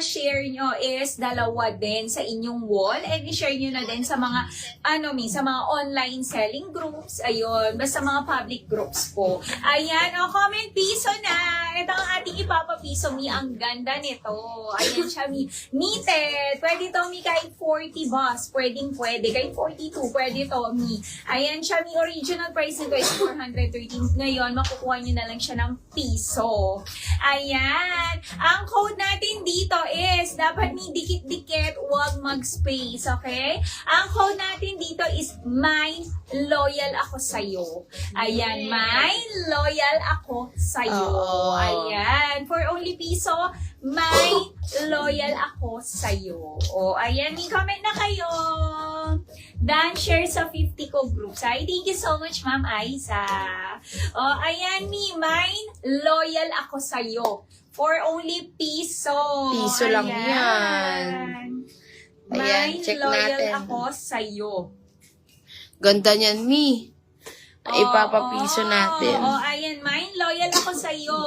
share nyo is dalawa din sa inyong wall and i-share nyo na din sa mga sa mga online selling groups, ayun, basta mga public groups po. Ayan, comment piso na. Ito ang ating ipapapiso, Mi. Ang ganda nito. Ayan siya, Mi. Knitted. Pwede to, Mi, kahit 40 boss. Pwede. Kahit 42, pwede to, Mi. Ayan siya, Mi. Original price nito is 413. Ngayon, makukuha nyo na lang siya ng piso. Ayan. Ang code natin dito is, dapat Mi, dikit-dikit, huwag mag-space, okay? Ang code natin dito is, mine, loyal ako sa'yo. Ayan, mine, loyal ako sa'yo. Ayan. For only piso, mine, loyal ako sa'yo. O, ayan, may comment na kayo. Dan, share sa 50 ko groups. Ay, thank you so much, Ma'am Aiza. O, ayan, mine, loyal ako sa'yo. For only piso. Piso lang yan. Ayan, Mine, check loyal natin. ako sa'yo. Ganda niyan, Mi. Ipapapiso natin. Ayan, mine, loyal ako sa'yo.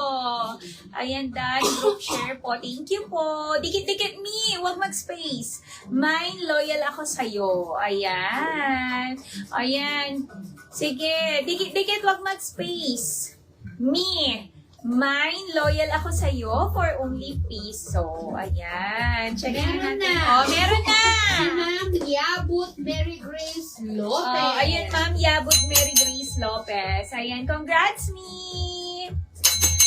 Ayan, Dan, group share po. Thank you po. Dikit-dikit, Mi. Huwag mag-space. Mine, loyal ako sa'yo. Ayan. Ayan. Sige, dikit-dikit, huwag mag-space. Mi, mine, loyal ako sa'yo for only piso. Ayan. Check Meron natin. na. Meron na. Ma'am Yabut Mary Grace Lopez. Ayan, Ma'am Yabut Mary Grace Lopez. Ayan, congrats, Mi!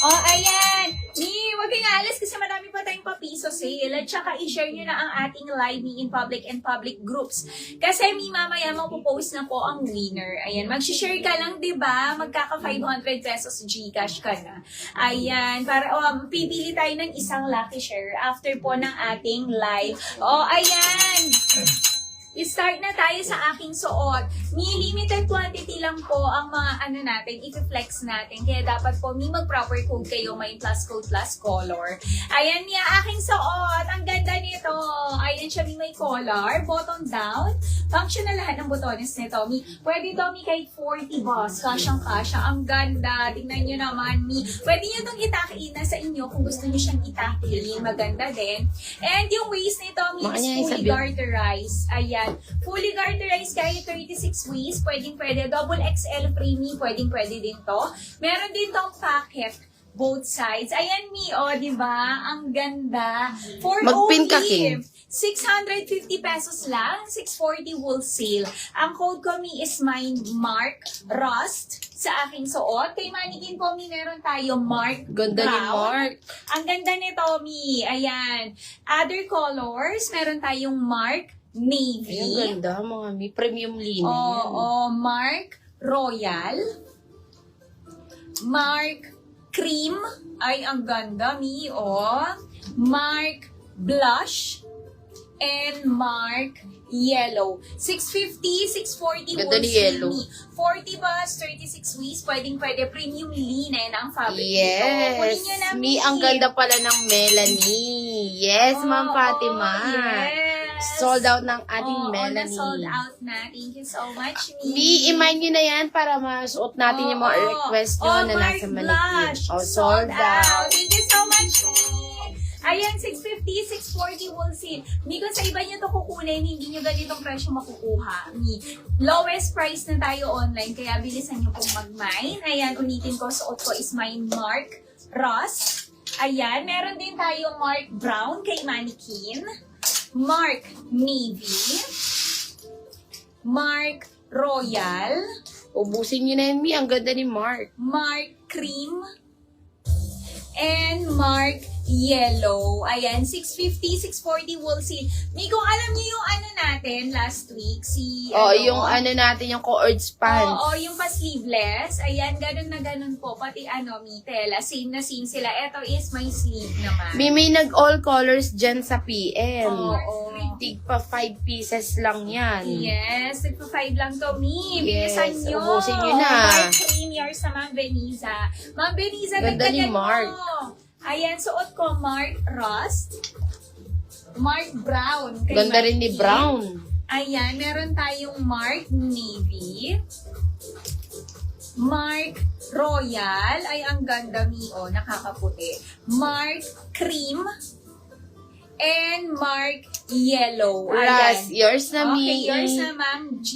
Ayan. Mi, huwag kang alas kasi marami pa tayong papiso sale. At saka i-share nyo na ang ating live Me in Public and public groups. Kasi Mi, mamaya mapopost na po ang winner. Ayan, mag-share ka lang, diba? Magkaka 500 pesos Gcash ka na. Ayan, para pipili tayo ng isang lucky share after po ng ating live. Ayan. I-start na tayo sa aking suot. Limited quantity lang po ang mga natin, i-flex natin. Kaya dapat po, mag-proper code kayo, may plus code plus color. Ayan niya, aking suot. Ang ganda nito. Ayan siya, may collar, button down. Function na lahat ng botones nito. Pwede to, kahit 40 boss. Kasyang-kasya. Ang ganda. Tingnan nyo naman, Pwede nyo itong itakiin na sa inyo kung gusto nyo siyang itakiin. Maganda din. And yung waist nito, is fully garterized. Ayan. Fully garterized kahit 36 waist, pwede. Double XL free, pwede din to. Meron din tong pocket, both sides. Ayan, di ba? Ang ganda. For Mag-pin ka, only King. 650 pesos lang, 640 wholesale. Ang code ko, is mine, Mark Rust, sa aking suot. Kay Manikin po, meron tayo Mark Ganda ni Brown. Mark. Ang ganda nito, Ayan. Other colors, meron tayong Mark Navy. Ang ganda, mga Mi. Premium linen. Mark Royal. Mark Cream. Ay, ang ganda, Mark Blush. And Mark Yellow. 650, 640 Ganda ni Yellow. 40 bus, 36 waist. Pwede premium linen ang fabric Yes. Kunin nyo na, Mi, ang ganda pala ng Melanie. Yes, Ma'am Fatima. Yes. Sold out ng ating Melanie. Sold out na. Thank you so much, Mi, i-mind nyo na yan para masuot natin yung mga request nyo na nasa Mark Mannequin. Blush. Sold out. Thank you so much, Mi. Ayan, 650, 640 wholesale. Kung sa iba nyo ito kukunin, hindi nyo ganitong presyo makukuha. Lowest price na tayo online, kaya bilisan nyo pong mag-mine. Ayan, ulitin ko, suot ko is mine Mark Ross. Ayan, meron din tayo Mark Brown kay Mannequin. Mark Navy. Mark Royal. Ubusin nyo na yan, Mi. Ang ganda ni Mark. Mark Cream. And Mark Yellow. Ayan, 650, 640 wholesale. Kung alam niyo yung natin last week, yung natin, yung co-urge pants. yung pa-sleeveless. Ayan, ganun po. Pati tela. Same na same sila. Ito is may sleeve naman. May nag-all colors dyan sa PM. Tig pa 5 pieces lang yan. Yes, nagpa 5 lang to, Yes, Bilisan nyo. ubusin nyo na. Mark Cream, yours sa Ma'am Beniza. Ma'am Beniza, Ganda ni dagdagan Mark. mo. Ayan, suot ko Mark Rust. Mark Brown. Kay Ganda rin ni Mikey. Brown. Ayan, meron tayong Mark Navy. Mark Royal. Ay, ang ganda, nakakaputi. Mark Cream. and Mark Yellow. Plus, yours na, Mi. Okay, yours na, Ma'am G.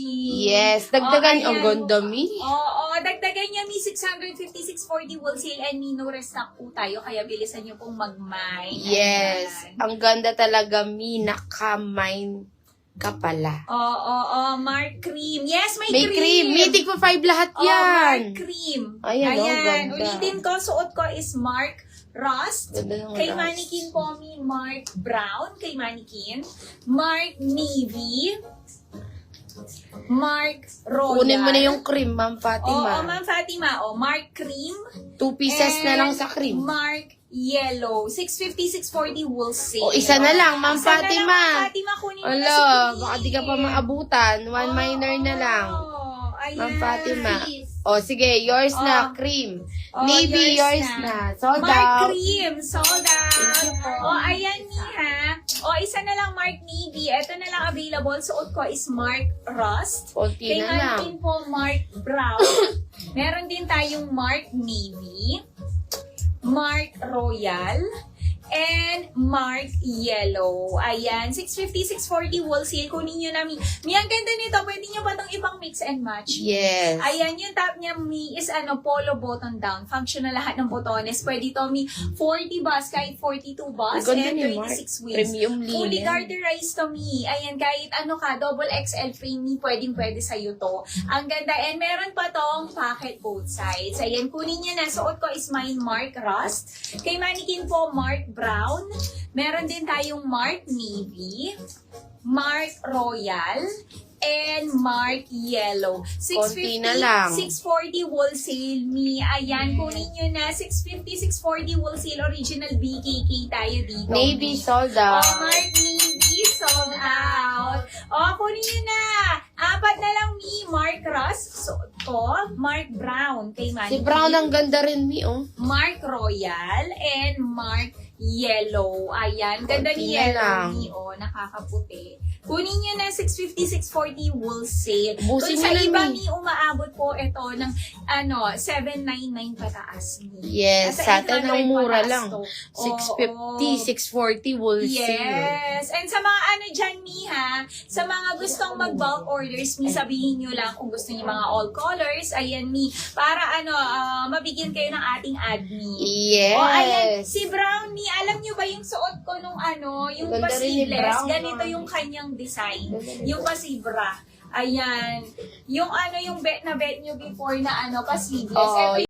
Yes, dagdagan. Oh, Ang ayan. ganda, Mi. Oo, dagdagan niya, Mi, 656.40 wholesale and Mi, no restock po tayo, kaya bilisan niyo pong mag-mine. Yes. Ayan. Ang ganda talaga, Mi. Naka-mine ka pala. Oo, Mark Cream. Yes, may May cream. Mi, tig pa 5 lahat Oh, yan. Mark Cream. Ayan, ganda. Ulitin ko, suot ko is Mark Rust. Ganda ng Kay rust. Mannequin po, Mi, Mark Brown. Kay Mannequin. Mark Navy. Mark Royal. Kunin mo na yung cream, Ma'am Oo, Fatima. Ma'am Fatima. Mark Cream. 2 pieces na lang sa cream. Mark Yellow. 650, 640 wholesale. O, isa na lang, Ma'am Isa na lang, Fatima. Ma'am Fatima. Kunin mo na Ala, si Queen. baka di ka pa maabutan. 1 minor na lang. Ayan. Ma'am Fatima. O, sige, yours na, cream. Navy, yours na. Sold Mark out. Cream, sold out. Thank you po. O, ayan niya. O, isa na lang Mark Navy. Ito na lang available. Suot ko is Mark Rust. Konti Kay na lang. Mannequin po, Mark Brown. Meron din tayong Mark Navy, Mark Royal, and Mark Yellow. Ayan, 650, 640 wholesale. Kunin nyo namin. Mi, ang ganda nito. Pwede nyo ba itong ibang mix and match? Yes. Ayan, yung top niya, Mi, is polo button down. Functional lahat ng botones. Pwede to, Mi, 40 bus, kahit 42 bus, Ang ganda and ni Mark. 26 waist. Premium Fully linen. garterized to, Mi. Ayan, kahit double XL frame, Mi, pwede sa'yo to. Ang ganda. And meron pa tong pocket both sides. Ayan, kunin niya na. Suot ko is mine, Mark Rust. Kay Mannequin po, Mark Brown. Meron din tayong Mark Navy, Mark Royal, and Mark Yellow. Konti na lang. 640 wholesale, Mi. Ayan, kunin nyo na. 650, 640 wholesale. Original BKK tayo dito. Navy, Mi. sold out. Mark Navy, sold out. Kunin nyo na. 4 na lang, Mi. Mark Rust. So, Mark Brown. Kay Manny. Si Brown ang ganda rin, Mi, oh. Mark Royal, and Mark Yellow. Ayan. Ganda Konti ni na Yellow, lang. Mi. Nakakaputi. Kunin nyo na 650, 640 wholesale. Busin Kung sa nyo na, iba, Mi. Mi, umaabot po ito ng 799 pataas, Mi. Yes, sa atin 800 ang mura pataas lang. to. 650, 640 wholesale. Yes. And sa mga dyan, Mi, ha, sa mga gustong mag-bulk orders, Mi, sabihin nyo lang kung gusto niyo mga all colors. Ayan, Mi. Para mabigyan kayo ng ating admin. Yes. Ayan, si Brown, Mi, alam nyo ba yung suot ko nung yung Ganda rin ni pa-sleeveless? Brown, Ganito ah. yung kanyang design. Ganda rin. Yung pa-zebra. Ayan. Yung yung bet na bet nyo before na pa-sleeveless. Oo, Ito